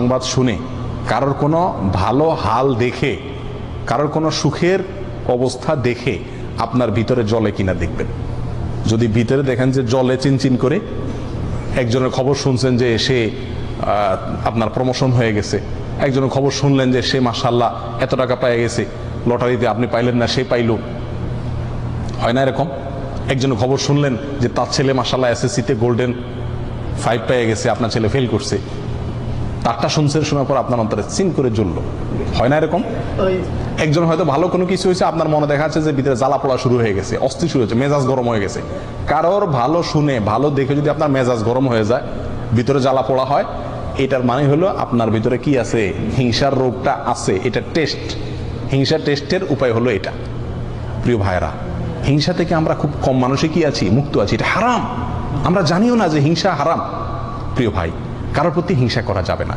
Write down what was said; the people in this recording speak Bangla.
সংবাদ শুনে, কারোর কোনো ভালো হাল দেখে, কারোর কোনো সুখের অবস্থা দেখে আপনার ভিতরে জ্বলে কিনা দেখবেন। যদি ভিতরে দেখেন যে জ্বলে চিনচিন করে, একজনের খবর শুনছেন যে সে আপনার প্রমোশন হয়ে গেছে, একজনের খবর শুনলেন যে সে মাশাআল্লাহ এত টাকা পেয়ে গেছে, লটারিতে আপনি পাইলেন না সে পাইল, হয় না এরকম? একজনের খবর শুনলেন যে তার ছেলে মাশাআল্লাহ এসএসসিতে গোল্ডেন 5 পেয়ে গেছে, আপনার ছেলে ফেল করছে, তারটা শুনছেন, শোনার পর আপনার অন্তরে চিন করে জ্বলল, হয় না এরকম? একজন হয়তো ভালো কোনো কিছু হয়েছে, আপনার মনে দেখা যাচ্ছে যে ভিতরে জ্বালা পোড়া শুরু হয়ে গেছে, অস্থির শুরু হয়েছে, মেজাজ গরম হয়ে গেছে। কারোর ভালো শুনে, ভালো দেখে যদি আপনার মেজাজ গরম হয়ে যায়, ভিতরে জ্বালা পোড়া হয়, এটার মানে হলো আপনার ভিতরে কি আছে? হিংসার রোগটা আছে। এটা টেস্ট, হিংসা টেস্টের উপায় হলো এটা। প্রিয় ভাইরা, হিংসা থেকে আমরা খুব কম মানুষই কি আছি? মুক্ত আছি। এটা হারাম, আমরা জানিও না যে হিংসা হারাম। প্রিয় ভাই, কারোর প্রতি হিংসা করা যাবে না।